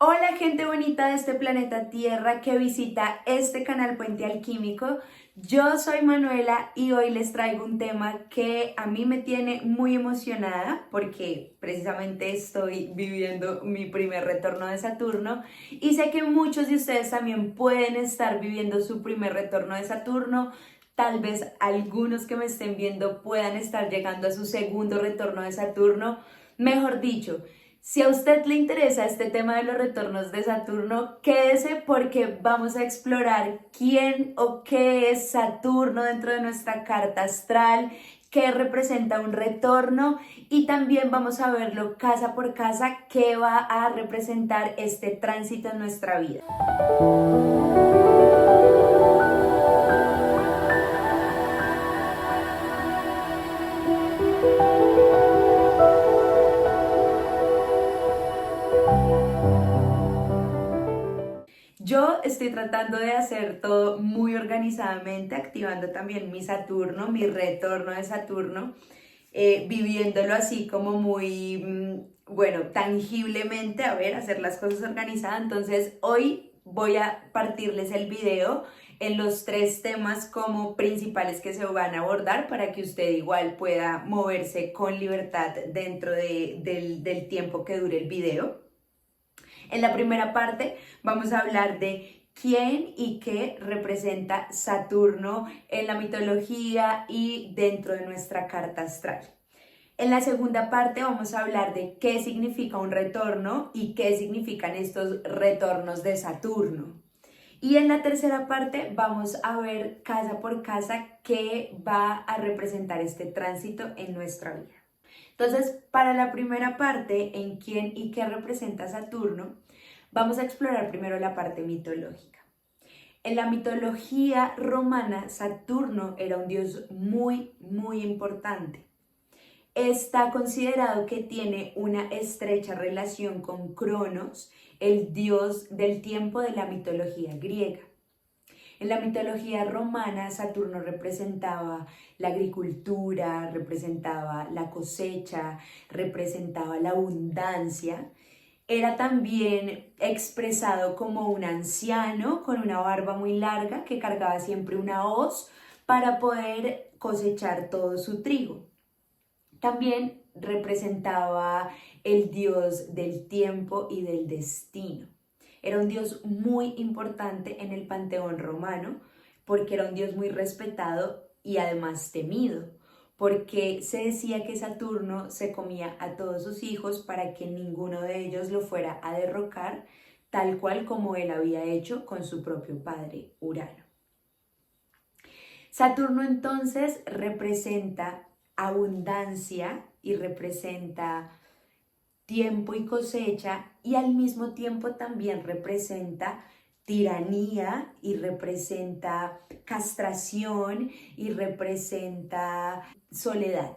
Hola gente bonita de este planeta Tierra que visita este canal Puente Alquímico. Yo soy Manuela y hoy les traigo un tema que a mí me tiene muy emocionada porque precisamente estoy viviendo mi primer retorno de Saturno y sé que muchos de ustedes también pueden estar viviendo su primer retorno de Saturno. Tal vez algunos que me estén viendo puedan estar llegando a su segundo retorno de Saturno. Mejor dicho, si a usted le interesa este tema de los retornos de Saturno, quédese porque vamos a explorar quién o qué es Saturno dentro de nuestra carta astral, qué representa un retorno y también vamos a verlo casa por casa, qué va a representar este tránsito en nuestra vida. Yo estoy tratando de hacer todo muy organizadamente, activando también mi Saturno, mi retorno de Saturno, viviéndolo así como muy, bueno, tangiblemente, a ver, hacer las cosas organizadas. Entonces, hoy voy a partirles el video en los tres temas como principales que se van a abordar para que usted igual pueda moverse con libertad dentro del tiempo que dure el video. En la primera parte vamos a hablar de quién y qué representa Saturno en la mitología y dentro de nuestra carta astral. En la segunda parte vamos a hablar de qué significa un retorno y qué significan estos retornos de Saturno. Y en la tercera parte vamos a ver casa por casa qué va a representar este tránsito en nuestra vida. Entonces, para la primera parte, en quién y qué representa Saturno, vamos a explorar primero la parte mitológica. En la mitología romana, Saturno era un dios muy importante. Está considerado que tiene una estrecha relación con Cronos, el dios del tiempo de la mitología griega. En la mitología romana, Saturno representaba la agricultura, representaba la cosecha, representaba la abundancia. Era también expresado como un anciano con una barba muy larga que cargaba siempre una hoz para poder cosechar todo su trigo. También representaba el dios del tiempo y del destino. Era un dios muy importante en el panteón romano porque era un dios muy respetado y además temido, porque se decía que Saturno se comía a todos sus hijos para que ninguno de ellos lo fuera a derrocar, tal cual como él había hecho con su propio padre Urano. Saturno entonces representa abundancia y representa tiempo y cosecha y al mismo tiempo también representa tiranía y representa castración y representa soledad.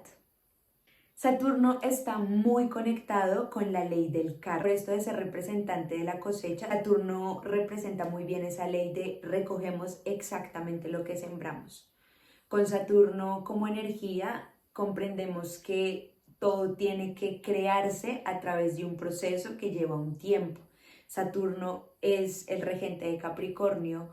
Saturno está muy conectado con la ley del karma. Esto de ser representante de la cosecha, Saturno representa muy bien esa ley de recogemos exactamente lo que sembramos. Con Saturno como energía comprendemos que todo tiene que crearse a través de un proceso que lleva un tiempo. Saturno es el regente de Capricornio,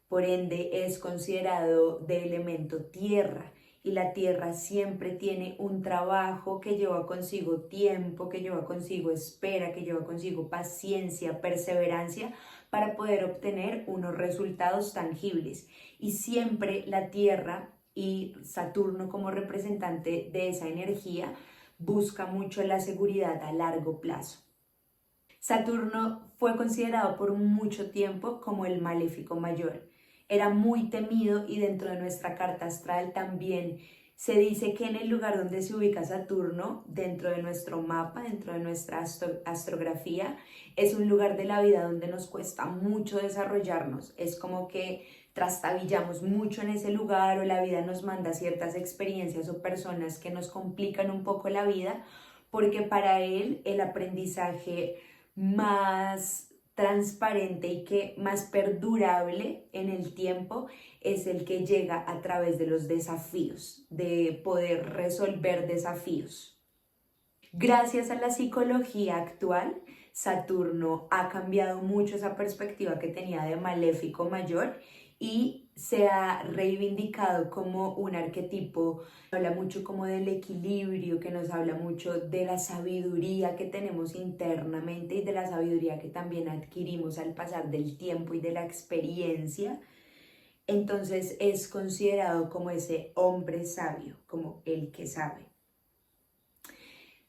por ende es considerado de elemento tierra y la tierra siempre tiene un trabajo que lleva consigo tiempo, que lleva consigo espera, que lleva consigo paciencia, perseverancia para poder obtener unos resultados tangibles. Y siempre la tierra y Saturno como representante de esa energía busca mucho la seguridad a largo plazo. Saturno fue considerado por mucho tiempo como el maléfico mayor. Era muy temido y dentro de nuestra carta astral también se dice que en el lugar donde se ubica Saturno, dentro de nuestro mapa, dentro de nuestra astrografía, es un lugar de la vida donde nos cuesta mucho desarrollarnos. Es como que trastabillamos mucho en ese lugar o la vida nos manda ciertas experiencias o personas que nos complican un poco la vida, porque para él el aprendizaje más transparente y que más perdurable en el tiempo es el que llega a través de los desafíos, de poder resolver desafíos. Gracias a la psicología actual, Saturno ha cambiado mucho esa perspectiva que tenía de maléfico mayor y se ha reivindicado como un arquetipo. Habla mucho como del equilibrio, que nos habla mucho de la sabiduría que tenemos internamente y de la sabiduría que también adquirimos al pasar del tiempo y de la experiencia. Entonces es considerado como ese hombre sabio, como el que sabe.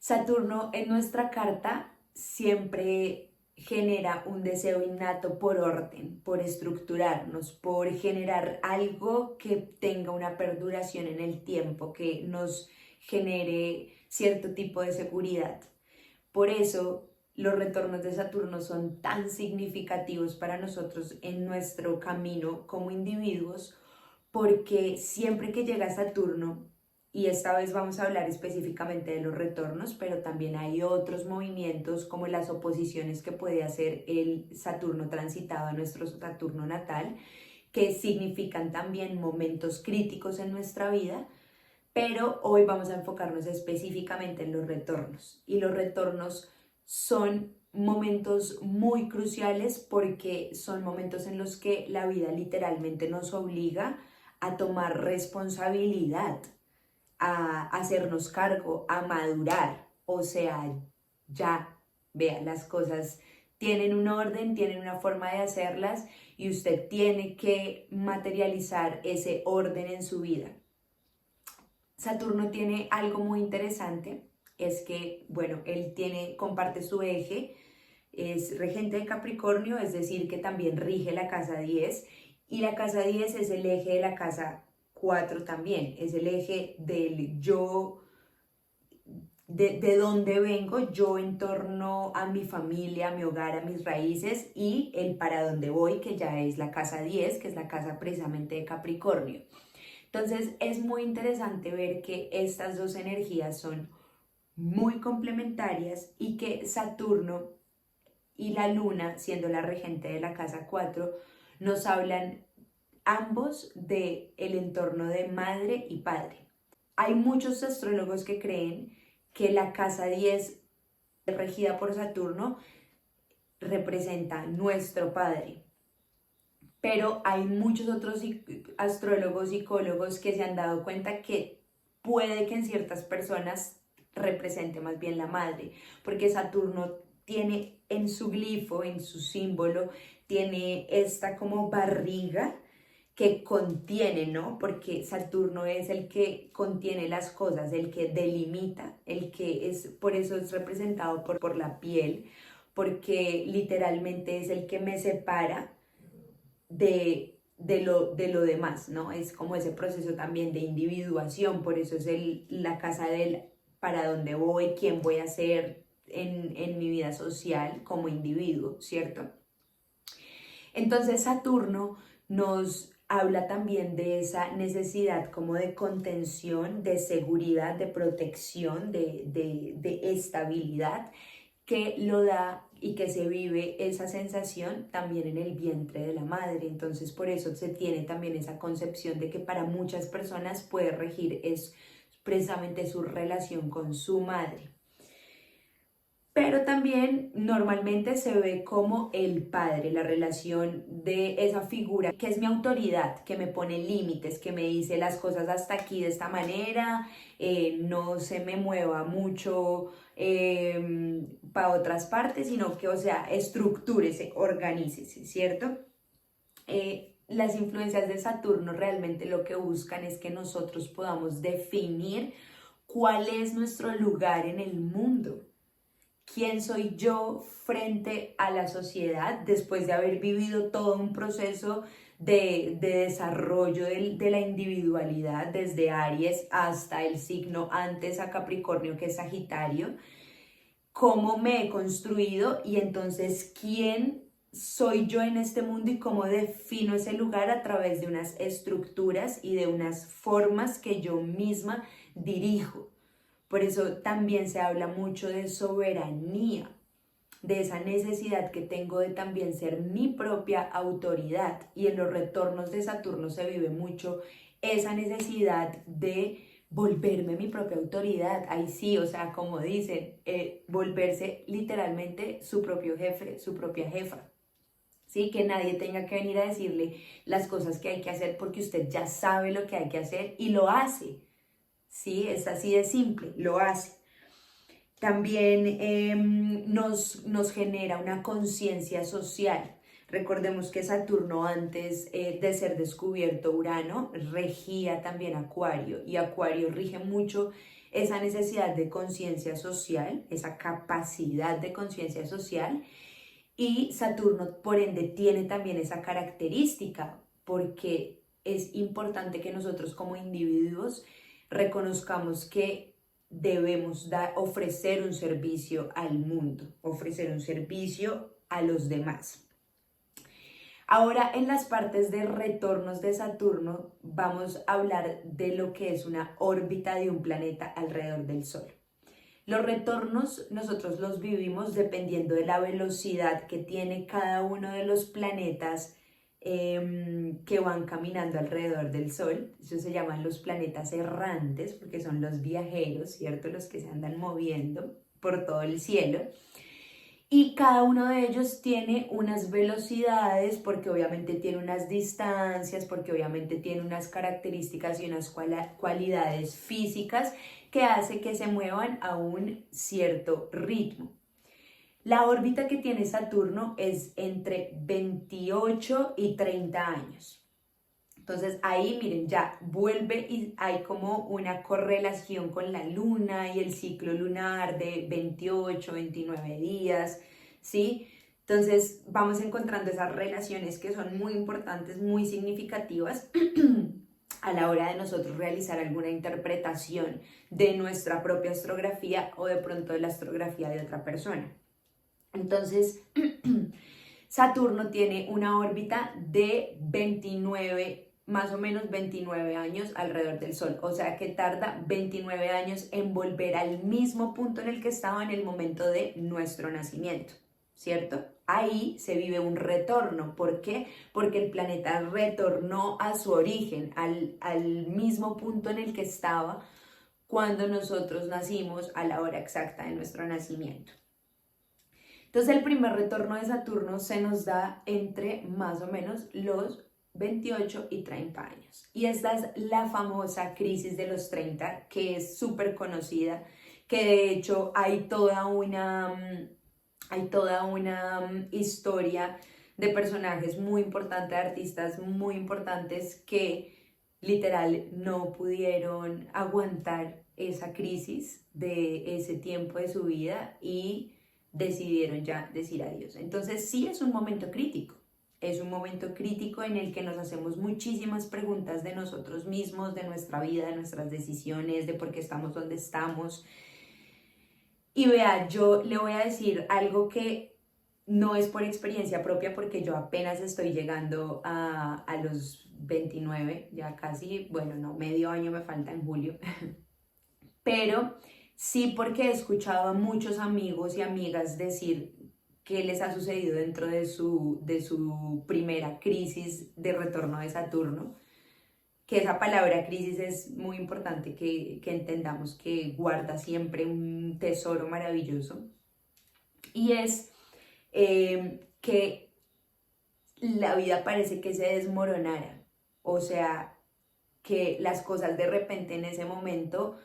Saturno en nuestra carta siempre genera un deseo innato por orden, por estructurarnos, por generar algo que tenga una perduración en el tiempo, que nos genere cierto tipo de seguridad. Por eso los retornos de Saturno son tan significativos para nosotros en nuestro camino como individuos, porque siempre que llega Saturno, y esta vez vamos a hablar específicamente de los retornos, pero también hay otros movimientos como las oposiciones que puede hacer el Saturno transitado a nuestro Saturno natal, que significan también momentos críticos en nuestra vida, pero hoy vamos a enfocarnos específicamente en los retornos. Y los retornos son momentos muy cruciales porque son momentos en los que la vida literalmente nos obliga a tomar responsabilidad, a hacernos cargo, a madurar. O sea, ya, vean, las cosas tienen un orden, tienen una forma de hacerlas y usted tiene que materializar ese orden en su vida. Saturno tiene algo muy interesante, es que, bueno, él comparte su eje, es regente de Capricornio, es decir, que también rige la casa 10, y la casa 10 es el eje de la casa 4 también, es el eje del yo, de dónde vengo, yo en torno a mi familia, a mi hogar, a mis raíces, y el para dónde voy, que ya es la casa 10, que es la casa precisamente de Capricornio. Entonces es muy interesante ver que estas dos energías son muy complementarias y que Saturno y la Luna, siendo la regente de la casa 4, nos hablan ambos del entorno de madre y padre. Hay muchos astrólogos que creen que la casa 10, regida por Saturno, representa nuestro padre. Pero hay muchos otros astrólogos, psicólogos que se han dado cuenta que puede que en ciertas personas represente más bien la madre, porque Saturno tiene en su glifo, en su símbolo, tiene esta como barriga que contiene, ¿no? Porque Saturno es el que contiene las cosas, el que delimita, el que es, por eso es representado por la piel, porque literalmente es el que me separa de lo demás, ¿no? Es como ese proceso también de individuación, por eso es la casa del para dónde voy, quién voy a ser en mi vida social como individuo, ¿cierto? Entonces Saturno nos habla también de esa necesidad como de contención, de seguridad, de protección, de estabilidad, que lo da y que se vive esa sensación también en el vientre de la madre. Entonces por eso se tiene también esa concepción de que para muchas personas puede regir es precisamente su relación con su madre. Pero también normalmente se ve como el padre, la relación de esa figura que es mi autoridad, que me pone límites, que me dice las cosas hasta aquí de esta manera, no se me mueva mucho para otras partes, sino que, o sea, estructúrese, organícese, ¿cierto? Las influencias de Saturno realmente lo que buscan es que nosotros podamos definir cuál es nuestro lugar en el mundo. ¿Quién soy yo frente a la sociedad después de haber vivido todo un proceso de desarrollo de la individualidad desde Aries hasta el signo antes a Capricornio que es Sagitario? ¿Cómo me he construido? Y entonces, ¿quién soy yo en este mundo y cómo defino ese lugar a través de unas estructuras y de unas formas que yo misma dirijo? Por eso también se habla mucho de soberanía, de esa necesidad que tengo de también ser mi propia autoridad. Y en los retornos de Saturno se vive mucho esa necesidad de volverme mi propia autoridad, ahí sí, o sea, como dicen, volverse literalmente su propio jefe, su propia jefa. ¿Sí? Que nadie tenga que venir a decirle las cosas que hay que hacer porque usted ya sabe lo que hay que hacer y lo hace. ¿Sí? Es así de simple, lo hace. También nos genera una conciencia social. Recordemos que Saturno antes de ser descubierto Urano regía también Acuario y Acuario rige mucho esa necesidad de conciencia social, esa capacidad de conciencia social y Saturno por ende tiene también esa característica porque es importante que nosotros como individuos reconozcamos que debemos ofrecer un servicio al mundo, ofrecer un servicio a los demás. Ahora en las partes de retornos de Saturno vamos a hablar de lo que es una órbita de un planeta alrededor del Sol. Los retornos nosotros los vivimos dependiendo de la velocidad que tiene cada uno de los planetas que van caminando alrededor del Sol. Eso se llaman los planetas errantes porque son los viajeros, ¿cierto? Los que se andan moviendo por todo el cielo. Y cada uno de ellos tiene unas velocidades porque obviamente tiene unas distancias, porque obviamente tiene unas características y unas cualidades físicas que hace que se muevan a un cierto ritmo. La órbita que tiene Saturno es entre 28 y 30 años. Entonces ahí miren, ya vuelve y hay como una correlación con la luna y el ciclo lunar de 28, 29 días, ¿sí? Entonces vamos encontrando esas relaciones que son muy importantes, muy significativas a la hora de nosotros realizar alguna interpretación de nuestra propia astrografía o de pronto de la astrografía de otra persona. Entonces, Saturno tiene una órbita de 29 más o menos 29 años alrededor del Sol, o sea que tarda 29 años en volver al mismo punto en el que estaba en el momento de nuestro nacimiento, ¿cierto? Ahí se vive un retorno. ¿Por qué? Porque el planeta retornó a su origen, al mismo punto en el que estaba cuando nosotros nacimos a la hora exacta de nuestro nacimiento. Entonces el primer retorno de Saturno se nos da entre más o menos los 28 y 30 años. Y esta es la famosa crisis de los 30, que es súper conocida, que de hecho hay toda una historia de personajes muy importantes, de artistas muy importantes que literal no pudieron aguantar esa crisis de ese tiempo de su vida y decidieron ya decir adiós. Entonces sí es un momento crítico. Es un momento crítico en el que nos hacemos muchísimas preguntas de nosotros mismos, de nuestra vida, de nuestras decisiones, de por qué estamos donde estamos. Y vea, yo le voy a decir algo que no es por experiencia propia porque yo apenas estoy llegando a los 29, ya casi, bueno, no, medio año me falta en julio, pero sí porque he escuchado a muchos amigos y amigas decir qué les ha sucedido dentro de su primera crisis de retorno de Saturno, que esa palabra crisis es muy importante que entendamos que guarda siempre un tesoro maravilloso, y es que la vida parece que se desmoronara, o sea, que las cosas de repente en ese momento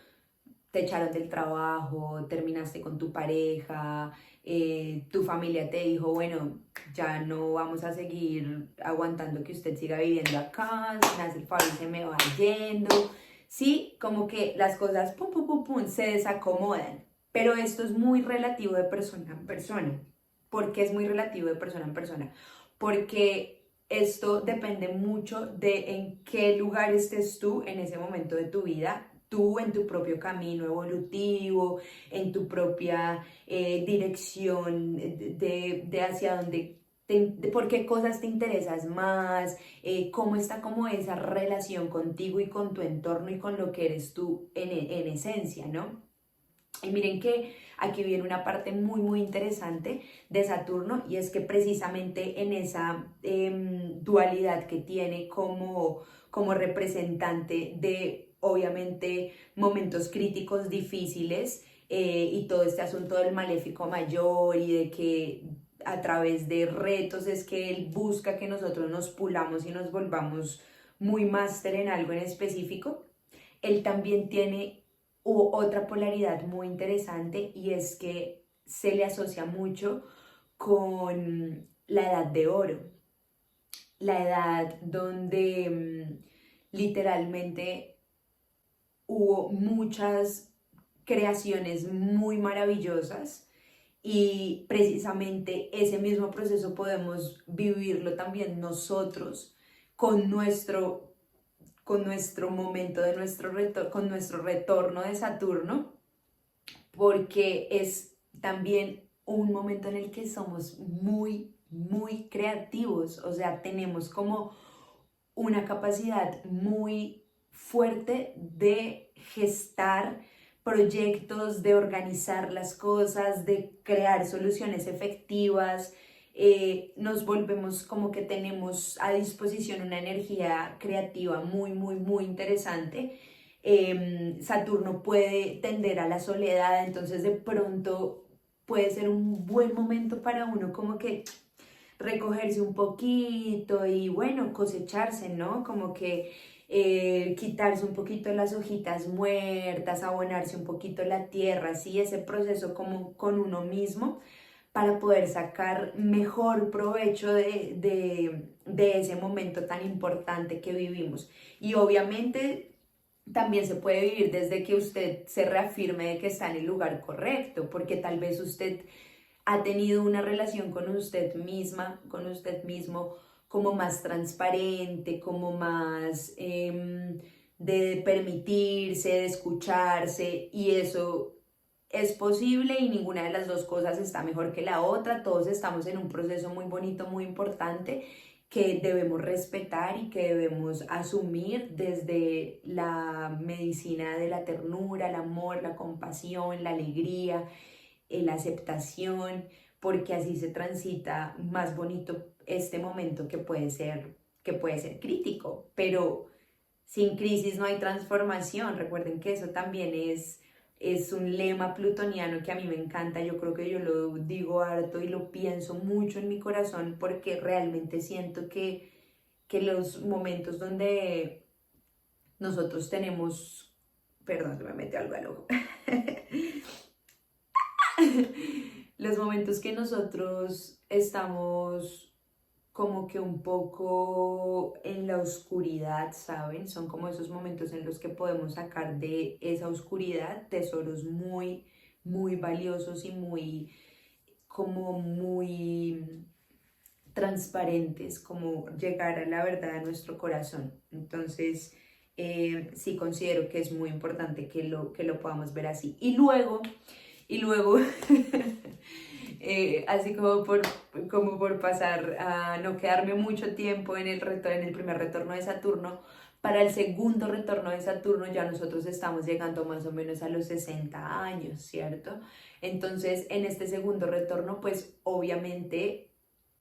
te echaron del trabajo, terminaste con tu pareja, tu familia te dijo, bueno, ya no vamos a seguir aguantando que usted siga viviendo acá, sin hacer favor se me va yendo, sí, como que las cosas pum, pum, pum, pum, se desacomodan, pero esto es muy relativo de persona en persona. ¿Por qué es muy relativo de persona en persona? Porque esto depende mucho de en qué lugar estés tú en ese momento de tu vida, tú en tu propio camino evolutivo, en tu propia dirección de hacia dónde, de por qué cosas te interesas más, cómo está como esa relación contigo y con tu entorno y con lo que eres tú en esencia, ¿no? Y miren que aquí viene una parte muy, muy interesante de Saturno y es que precisamente en esa dualidad que tiene como representante de obviamente momentos críticos difíciles y todo este asunto del maléfico mayor y de que a través de retos es que él busca que nosotros nos pulamos y nos volvamos muy máster en algo en específico. Él también tiene otra polaridad muy interesante y es que se le asocia mucho con la edad de oro, la edad donde literalmente hubo muchas creaciones muy maravillosas y precisamente ese mismo proceso podemos vivirlo también nosotros con nuestro momento de con nuestro retorno de Saturno, porque es también un momento en el que somos muy creativos, o sea, tenemos como una capacidad muy fuerte de gestar proyectos, de organizar las cosas, de crear soluciones efectivas. Nos volvemos como que tenemos a disposición una energía creativa muy interesante. Saturno puede tender a la soledad, entonces de pronto puede ser un buen momento para uno como que recogerse un poquito y bueno, cosecharse, ¿no? Como que quitarse un poquito las hojitas muertas, abonarse un poquito la tierra, así ese proceso como con uno mismo para poder sacar mejor provecho de ese momento tan importante que vivimos. Y obviamente también se puede vivir desde que usted se reafirme de que está en el lugar correcto, porque tal vez usted ha tenido una relación con usted misma, con usted mismo, como más transparente, como más de permitirse, de escucharse, y eso es posible y ninguna de las dos cosas está mejor que la otra. Todos estamos en un proceso muy bonito, muy importante que debemos respetar y que debemos asumir desde la medicina de la ternura, el amor, la compasión, la alegría, la aceptación, porque así se transita más bonito este momento que puede ser crítico, pero sin crisis no hay transformación. Recuerden que eso también es un lema plutoniano que a mí me encanta. Yo creo que yo lo digo harto y lo pienso mucho en mi corazón porque realmente siento que los momentos donde nosotros tenemos, perdón, se me mete algo al ojo. Los momentos que nosotros estamos como que un poco en la oscuridad, ¿saben? Son como esos momentos en los que podemos sacar de esa oscuridad tesoros muy valiosos y como muy transparentes, como llegar a la verdad de nuestro corazón. Entonces, sí considero que es muy importante que lo podamos ver así. Y luego así como por pasar a no quedarme mucho tiempo en en el primer retorno de Saturno, para el segundo retorno de Saturno ya nosotros estamos llegando más o menos a los 60 años, ¿cierto? Entonces, en este segundo retorno, pues obviamente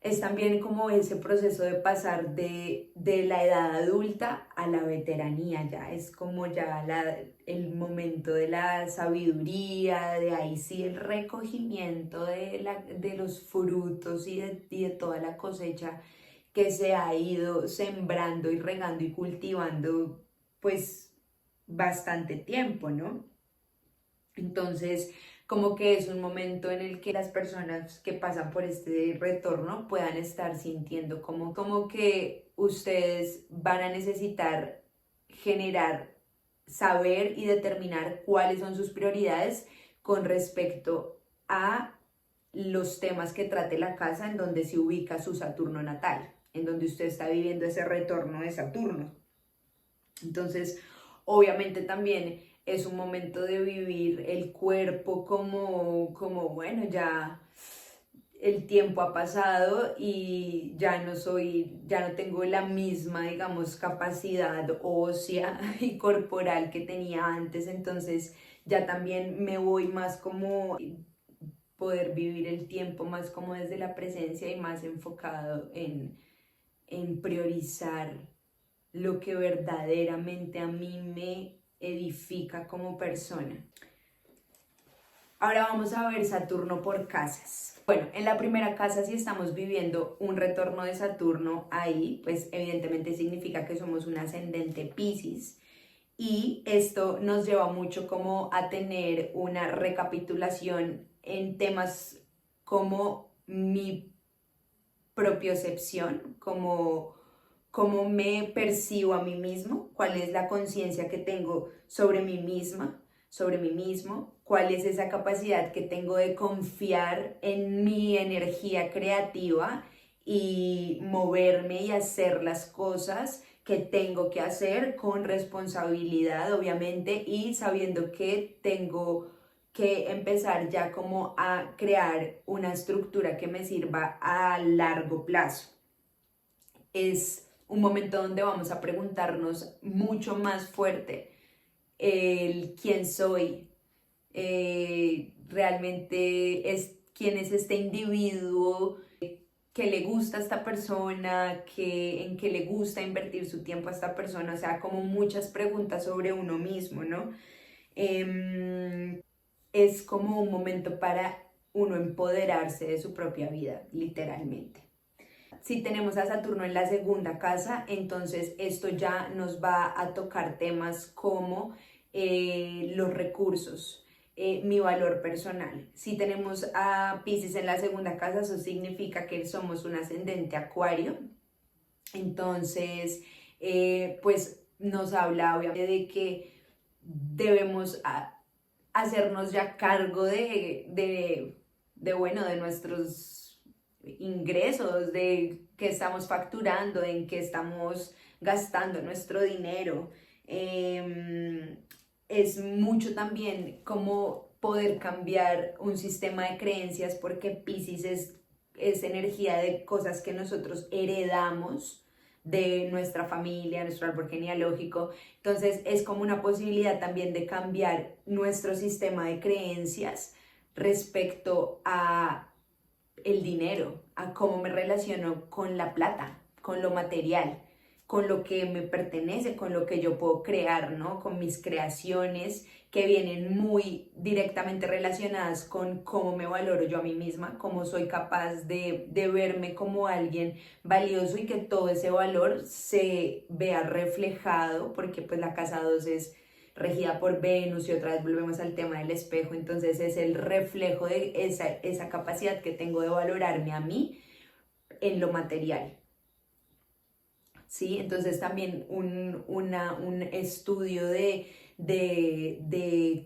es también como ese proceso de pasar de la edad adulta a la veteranía, ya es como ya el momento de la sabiduría, de ahí sí el recogimiento de los frutos y de toda la cosecha que se ha ido sembrando y regando y cultivando pues bastante tiempo, ¿no? Entonces, como que es un momento en el que las personas que pasan por este retorno puedan estar sintiendo como que ustedes van a necesitar generar, saber y determinar cuáles son sus prioridades con respecto a los temas que trate la casa en donde se ubica su Saturno natal, en donde usted está viviendo ese retorno de Saturno. Entonces, obviamente también es un momento de vivir el cuerpo como bueno, ya el tiempo ha pasado y ya no tengo la misma, digamos, capacidad ósea y corporal que tenía antes, entonces ya también me voy más como poder vivir el tiempo más como desde la presencia y más enfocado en priorizar lo que verdaderamente a mí edifica como persona. Ahora vamos a ver Saturno por casas. Bueno, en la primera casa, si estamos viviendo un retorno de Saturno ahí, pues evidentemente significa que somos un ascendente Piscis, y esto nos lleva mucho como a tener una recapitulación en temas como mi propiocepción, como cómo me percibo a mí mismo, cuál es la conciencia que tengo sobre mí misma, sobre mí mismo, cuál es esa capacidad que tengo de confiar en mi energía creativa y moverme y hacer las cosas que tengo que hacer con responsabilidad, obviamente, y sabiendo que tengo que empezar ya como a crear una estructura que me sirva a largo plazo. Es un momento donde vamos a preguntarnos mucho más fuerte el quién soy, realmente es quién es este individuo, que le gusta a esta persona, en qué le gusta invertir su tiempo a esta persona, o sea, como muchas preguntas sobre uno mismo, ¿no? Es como un momento para uno empoderarse de su propia vida, literalmente. Si tenemos a Saturno en la segunda casa, entonces esto ya nos va a tocar temas como los recursos, mi valor personal. Si tenemos a Piscis en la segunda casa, eso significa que somos un ascendente Acuario. Entonces, pues nos habla obviamente de que debemos hacernos ya cargo bueno, de nuestros ingresos, de qué estamos facturando, en qué estamos gastando nuestro dinero. Es mucho también como poder cambiar un sistema de creencias, porque Piscis es energía de cosas que nosotros heredamos de nuestra familia, nuestro árbol genealógico. Entonces es como una posibilidad también de cambiar nuestro sistema de creencias respecto a el dinero, a cómo me relaciono con la plata, con lo material, con lo que me pertenece, con lo que yo puedo crear, ¿no? Con mis creaciones que vienen muy directamente relacionadas con cómo me valoro yo a mí misma, cómo soy capaz de verme como alguien valioso y que todo ese valor se vea reflejado, porque pues la casa 2 es regida por Venus y otra vez volvemos al tema del espejo, entonces es el reflejo de esa capacidad que tengo de valorarme a mí en lo material. ¿Sí? Entonces también un estudio de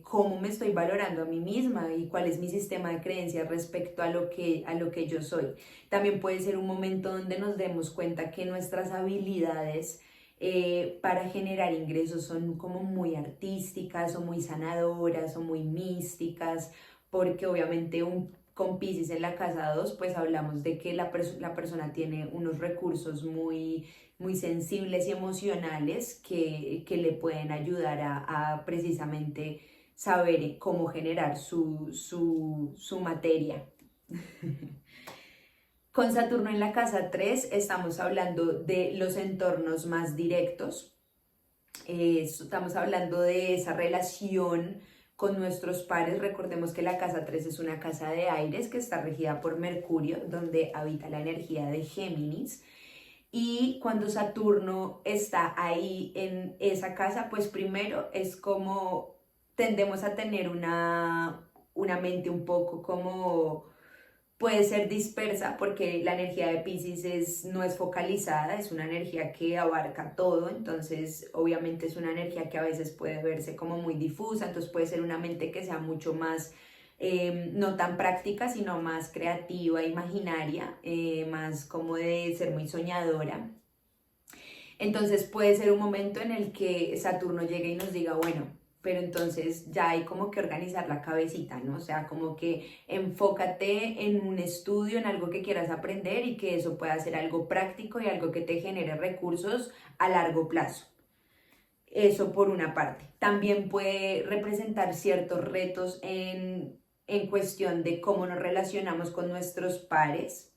cómo me estoy valorando a mí misma y cuál es mi sistema de creencias respecto a lo que yo soy. También puede ser un momento donde nos demos cuenta que nuestras habilidades para generar ingresos son como muy artísticas o muy sanadoras o muy místicas, porque obviamente con Piscis en la casa 2 pues hablamos de que la persona tiene unos recursos muy sensibles y emocionales que le pueden ayudar a precisamente saber cómo generar su materia. Con Saturno en la casa 3 estamos hablando de los entornos más directos, estamos hablando de esa relación con nuestros pares. Recordemos que la casa 3 es una casa de aires que está regida por Mercurio, donde habita la energía de Géminis. Y cuando Saturno está ahí en esa casa, pues primero es como tendemos a tener una mente un poco como puede ser dispersa, porque la energía de Piscis no es focalizada, es una energía que abarca todo, entonces obviamente es una energía que a veces puede verse como muy difusa, entonces puede ser una mente que sea mucho más no tan práctica, sino más creativa, imaginaria, más como de ser muy soñadora. Entonces puede ser un momento en el que Saturno llegue y nos diga, bueno, pero entonces ya hay como que organizar la cabecita, ¿no? O sea, como que enfócate en un estudio, en algo que quieras aprender y que eso pueda ser algo práctico y algo que te genere recursos a largo plazo. Eso por una parte. También puede representar ciertos retos en cuestión de cómo nos relacionamos con nuestros pares,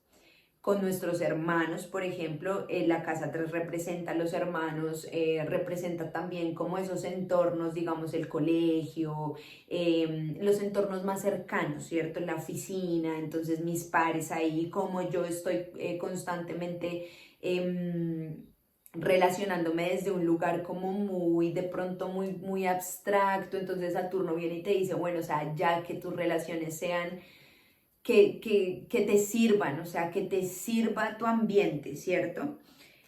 con nuestros hermanos, por ejemplo, la casa 3 representa a los hermanos, representa también como esos entornos, digamos el colegio, los entornos más cercanos, ¿cierto? La oficina, entonces mis pares ahí, como yo estoy constantemente relacionándome desde un lugar como muy, de pronto muy abstracto, entonces Saturno viene y te dice, bueno, o sea, ya que tus relaciones sean que te sirvan, o sea, que te sirva tu ambiente, ¿cierto?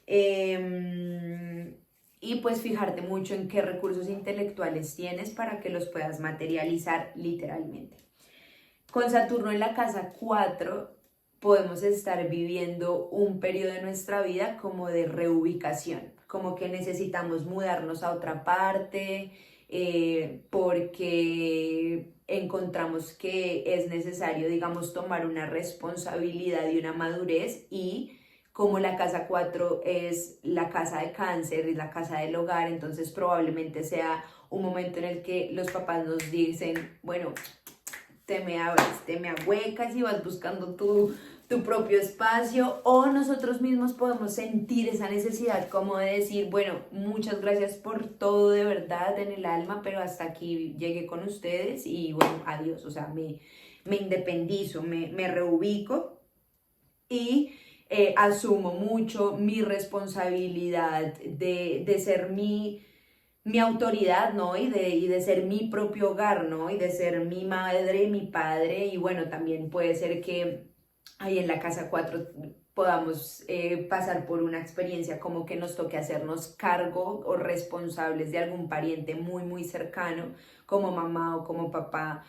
Y pues fijarte mucho en qué recursos intelectuales tienes para que los puedas materializar literalmente. Con Saturno en la casa 4 podemos estar viviendo un periodo de nuestra vida como de reubicación, como que necesitamos mudarnos a otra parte, porque encontramos que es necesario, digamos, tomar una responsabilidad y una madurez, y como la casa 4 es la casa de Cáncer, es la casa del hogar, entonces probablemente sea un momento en el que los papás nos dicen, bueno, te me abres, te me ahuecas y vas buscando tu propio espacio, o nosotros mismos podemos sentir esa necesidad como de decir, bueno, muchas gracias por todo de verdad en el alma, pero hasta aquí llegué con ustedes y bueno, adiós, o sea, me independizo, me reubico y asumo mucho mi responsabilidad de ser mi autoridad, ¿no? Y de ser mi propio hogar, ¿no? Y de ser mi madre, mi padre, y bueno, también puede ser que ahí en la casa 4 podamos pasar por una experiencia como que nos toque hacernos cargo o responsables de algún pariente muy cercano, como mamá o como papá.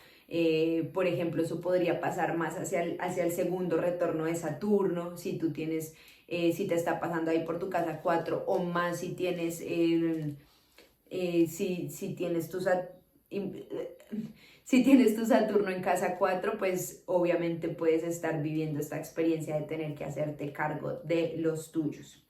Por ejemplo, eso podría pasar más hacia el segundo retorno de Saturno, si tú tienes, si te está pasando ahí por tu casa 4, o más si tienes si tienes si tienes tu Saturno en casa 4, pues obviamente puedes estar viviendo esta experiencia de tener que hacerte cargo de los tuyos.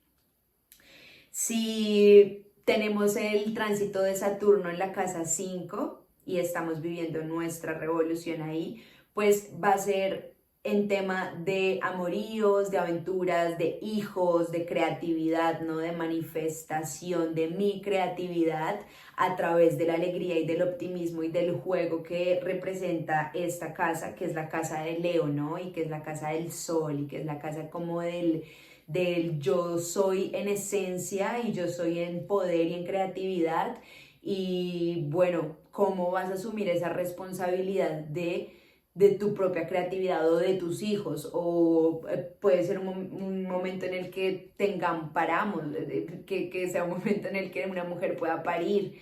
Si tenemos el tránsito de Saturno en la casa 5 y estamos viviendo nuestra revolución ahí, pues va a ser en tema de amoríos, de aventuras, de hijos, de creatividad, ¿no? De manifestación de mi creatividad a través de la alegría y del optimismo y del juego que representa esta casa, que es la casa de Leo, ¿no? Y que es la casa del sol y que es la casa como del yo soy en esencia y yo soy en poder y en creatividad. Y bueno, ¿cómo vas a asumir esa responsabilidad de tu propia creatividad o de tus hijos? O puede ser un momento en el que paramos, que sea un momento en el que una mujer pueda parir,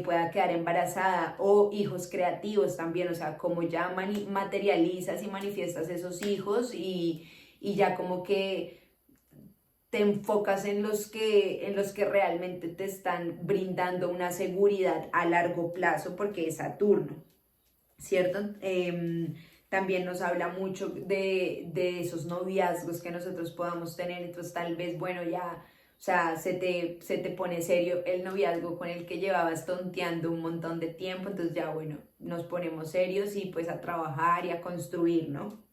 pueda quedar embarazada, o hijos creativos también, o sea, como ya materializas y manifiestas esos hijos y ya como que te enfocas en los que realmente te están brindando una seguridad a largo plazo, porque es Saturno, ¿cierto? También nos habla mucho de esos noviazgos que nosotros podamos tener, entonces tal vez, bueno, ya, o sea, se te pone serio el noviazgo con el que llevabas tonteando un montón de tiempo, entonces ya, bueno, nos ponemos serios y pues a trabajar y a construir, ¿no?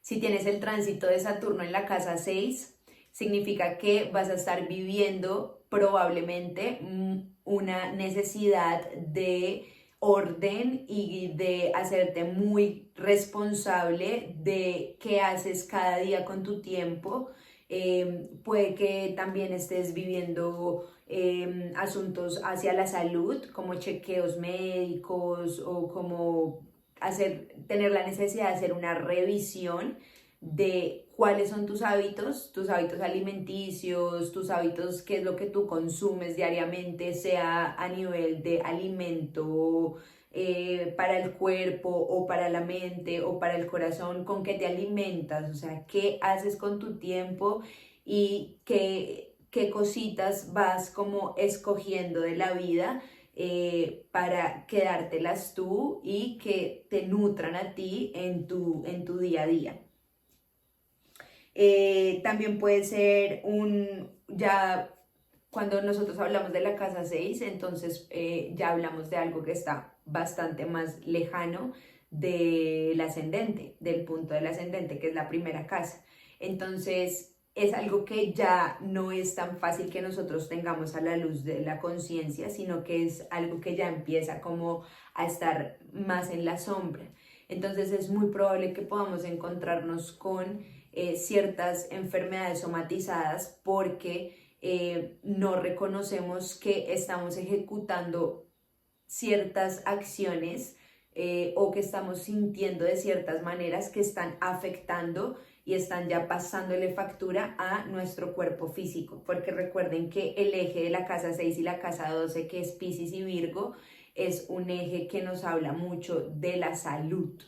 Si tienes el tránsito de Saturno en la casa 6, significa que vas a estar viviendo probablemente una necesidad de orden y de hacerte muy responsable de qué haces cada día con tu tiempo. Puede que también estés viviendo asuntos hacia la salud, como chequeos médicos, o como tener la necesidad de hacer una revisión de cuáles son tus hábitos alimenticios, tus hábitos, qué es lo que tú consumes diariamente, sea a nivel de alimento para el cuerpo o para la mente o para el corazón, con qué te alimentas, o sea, qué haces con tu tiempo y qué cositas vas como escogiendo de la vida para quedártelas tú y que te nutran a ti en tu día a día. También puede ser ya cuando nosotros hablamos de la casa 6, entonces ya hablamos de algo que está bastante más lejano del ascendente, del punto del ascendente, que es la primera casa. Entonces es algo que ya no es tan fácil que nosotros tengamos a la luz de la conciencia, sino que es algo que ya empieza como a estar más en la sombra. Entonces es muy probable que podamos encontrarnos con ciertas enfermedades somatizadas porque no reconocemos que estamos ejecutando ciertas acciones o que estamos sintiendo de ciertas maneras que están afectando y están ya pasándole factura a nuestro cuerpo físico, porque recuerden que el eje de la casa 6 y la casa 12, que es Piscis y Virgo, es un eje que nos habla mucho de la salud.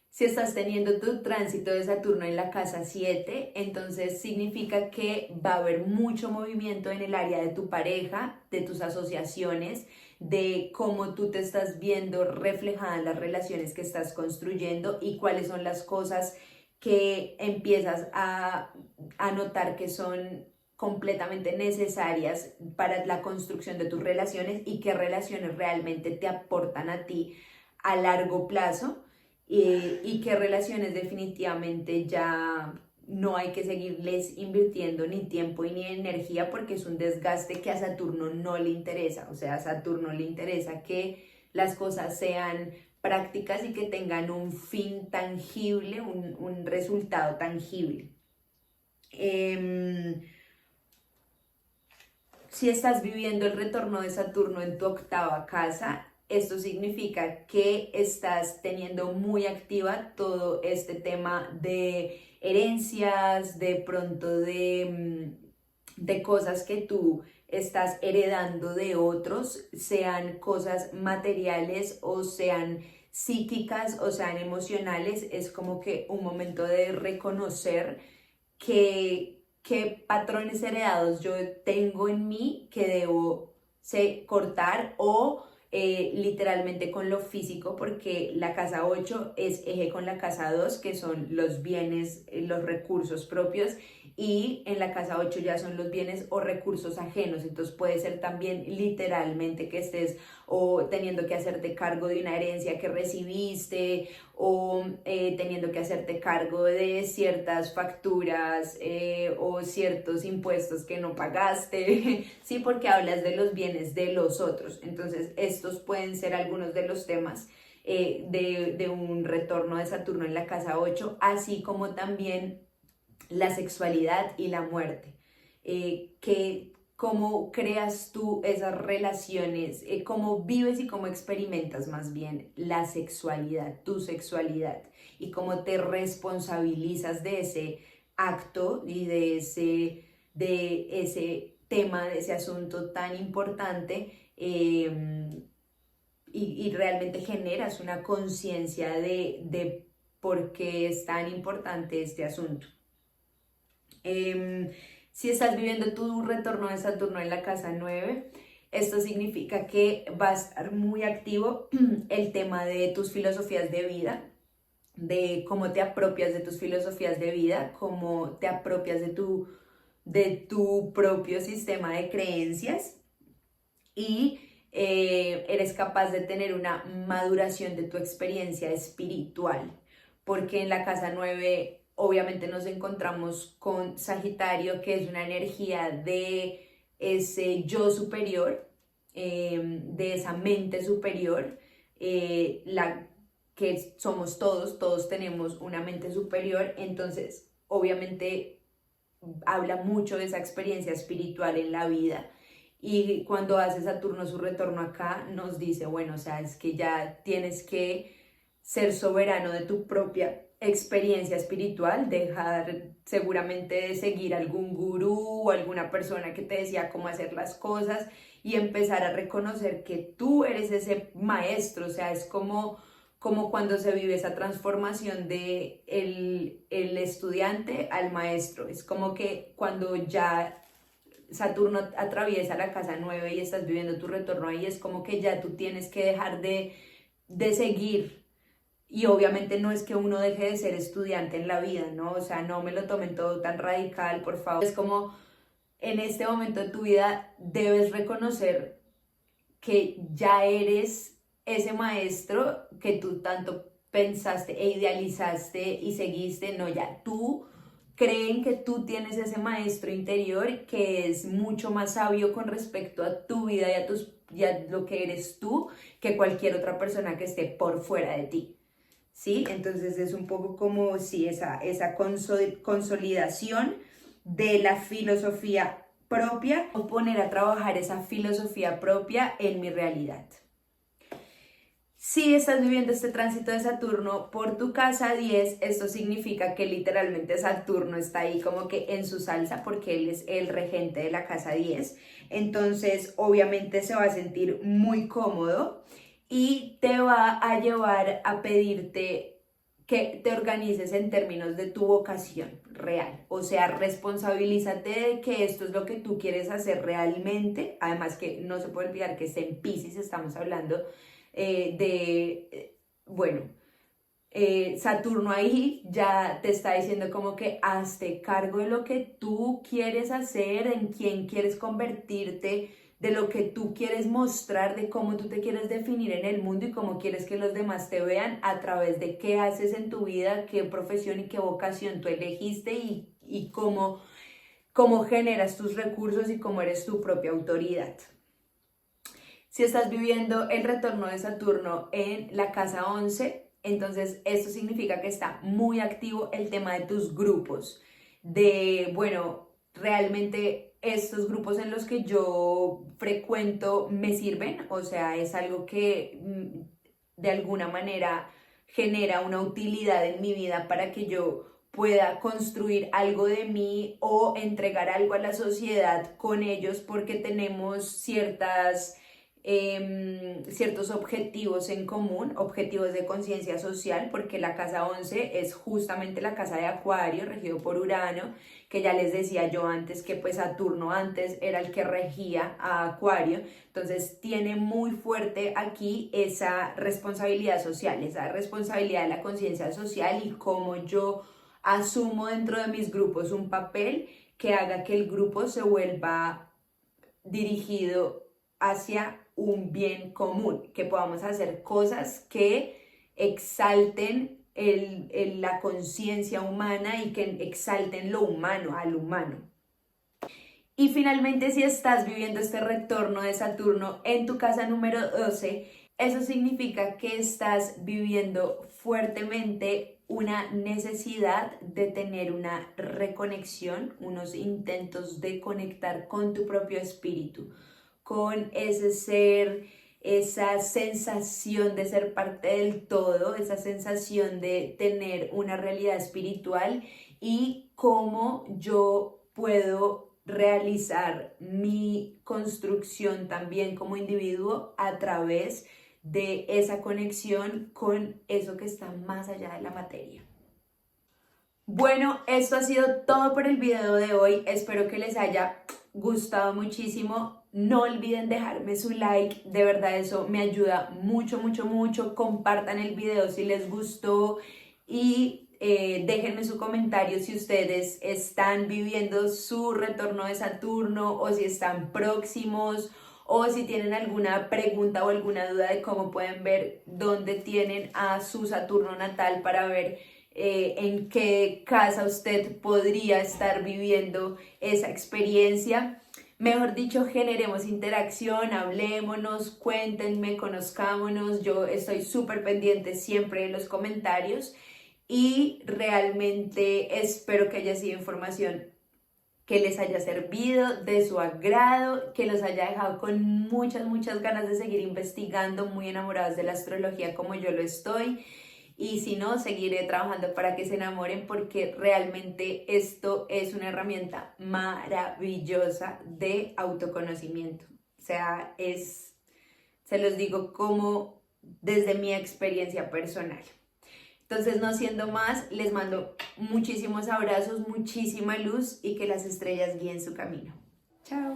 Si estás teniendo tu tránsito de Saturno en la casa 7, entonces significa que va a haber mucho movimiento en el área de tu pareja, de tus asociaciones, de cómo tú te estás viendo reflejada en las relaciones que estás construyendo y cuáles son las cosas que empiezas a notar que son completamente necesarias para la construcción de tus relaciones y qué relaciones realmente te aportan a ti a largo plazo. Y qué relaciones definitivamente ya no hay que seguirles invirtiendo ni tiempo ni energía porque es un desgaste que a Saturno no le interesa. O sea, a Saturno le interesa que las cosas sean prácticas y que tengan un fin tangible, un resultado tangible. Si estás viviendo el retorno de Saturno en tu octava casa, esto significa que estás teniendo muy activa todo este tema de herencias, de pronto de cosas que tú estás heredando de otros, sean cosas materiales o sean psíquicas o sean emocionales. Es como que un momento de reconocer qué patrones heredados yo tengo en mí que debo cortar o literalmente con lo físico, porque la casa 8 es eje con la casa 2, que son los bienes, los recursos propios, y en la casa 8 ya son los bienes o recursos ajenos. Entonces puede ser también literalmente que estés o teniendo que hacerte cargo de una herencia que recibiste o teniendo que hacerte cargo de ciertas facturas o ciertos impuestos que no pagaste, sí, porque hablas de los bienes de los otros. Entonces estos pueden ser algunos de los temas de un retorno de Saturno en la casa 8, así como también la sexualidad y la muerte. Cómo creas tú esas relaciones, cómo vives y cómo experimentas más bien la sexualidad, tu sexualidad, y cómo te responsabilizas de ese acto y de ese tema, de ese asunto tan importante, y realmente generas una conciencia de por qué es tan importante este asunto. Si estás viviendo tu retorno de Saturno en la casa 9, esto significa que va a estar muy activo el tema de tus filosofías de vida, de cómo te apropias de tus filosofías de vida, cómo te apropias de tu propio sistema de creencias y eres capaz de tener una maduración de tu experiencia espiritual, porque en la casa 9 obviamente nos encontramos con Sagitario, que es una energía de ese yo superior, de esa mente superior, la que somos todos tenemos una mente superior. Entonces obviamente habla mucho de esa experiencia espiritual en la vida. Y cuando hace Saturno su retorno acá, nos dice, bueno, o sea, es que ya tienes que ser soberano de tu propia experiencia espiritual, dejar seguramente de seguir algún gurú o alguna persona que te decía cómo hacer las cosas y empezar a reconocer que tú eres ese maestro. O sea, es como cuando se vive esa transformación de el estudiante al maestro. Es como que cuando ya Saturno atraviesa la casa 9 y estás viviendo tu retorno ahí, es como que ya tú tienes que dejar de seguir. Y obviamente no es que uno deje de ser estudiante en la vida, ¿no? O sea, no me lo tomen todo tan radical, por favor. Es como en este momento de tu vida debes reconocer que ya eres ese maestro que tú tanto pensaste e idealizaste y seguiste, no, ya tú creen que tú tienes ese maestro interior que es mucho más sabio con respecto a tu vida y a lo que eres tú que cualquier otra persona que esté por fuera de ti. ¿Sí? Entonces es un poco como si esa consolidación de la filosofía propia o poner a trabajar esa filosofía propia en mi realidad. Si estás viviendo este tránsito de Saturno por tu casa 10, esto significa que literalmente Saturno está ahí como que en su salsa porque él es el regente de la casa 10. Entonces, obviamente se va a sentir muy cómodo y te va a llevar a pedirte que te organices en términos de tu vocación real. O sea, responsabilízate de que esto es lo que tú quieres hacer realmente. Además que no se puede olvidar que está en Piscis, estamos hablando Saturno ahí ya te está diciendo como que hazte cargo de lo que tú quieres hacer, en quién quieres convertirte, de lo que tú quieres mostrar, de cómo tú te quieres definir en el mundo y cómo quieres que los demás te vean a través de qué haces en tu vida, qué profesión y qué vocación tú elegiste y cómo generas tus recursos y cómo eres tu propia autoridad. Si estás viviendo el retorno de Saturno en la casa 11, entonces esto significa que está muy activo el tema de tus grupos, realmente estos grupos en los que yo frecuento me sirven, o sea, es algo que de alguna manera genera una utilidad en mi vida para que yo pueda construir algo de mí o entregar algo a la sociedad con ellos porque tenemos ciertos objetivos en común, objetivos de conciencia social, porque la casa 11 es justamente la casa de Acuario, regido por Urano, que ya les decía yo antes que pues Saturno antes era el que regía a Acuario, entonces tiene muy fuerte aquí esa responsabilidad social, esa responsabilidad de la conciencia social y cómo yo asumo dentro de mis grupos un papel que haga que el grupo se vuelva dirigido hacia un bien común, que podamos hacer cosas que exalten la conciencia humana y que exalten lo humano al humano. Y finalmente, si estás viviendo este retorno de Saturno en tu casa número 12, eso significa que estás viviendo fuertemente una necesidad de tener una reconexión, unos intentos de conectar con tu propio espíritu, con ese ser, esa sensación de ser parte del todo, esa sensación de tener una realidad espiritual y cómo yo puedo realizar mi construcción también como individuo a través de esa conexión con eso que está más allá de la materia. Bueno, esto ha sido todo por el video de hoy. Espero que les haya gustado muchísimo. No olviden dejarme su like, de verdad eso me ayuda mucho, mucho, mucho. Compartan el video si les gustó y déjenme su comentario si ustedes están viviendo su retorno de Saturno o si están próximos o si tienen alguna pregunta o alguna duda de cómo pueden ver dónde tienen a su Saturno natal para ver en qué casa usted podría estar viviendo esa experiencia. Mejor dicho, generemos interacción, hablémonos, cuéntenme, conozcámonos. Yo estoy súper pendiente siempre de los comentarios y realmente espero que haya sido información que les haya servido, de su agrado, que los haya dejado con muchas, muchas ganas de seguir investigando, muy enamorados de la astrología como yo lo estoy. Y si no, seguiré trabajando para que se enamoren porque realmente esto es una herramienta maravillosa de autoconocimiento. O sea, se los digo como desde mi experiencia personal. Entonces, no siendo más, les mando muchísimos abrazos, muchísima luz y que las estrellas guíen su camino. Chao.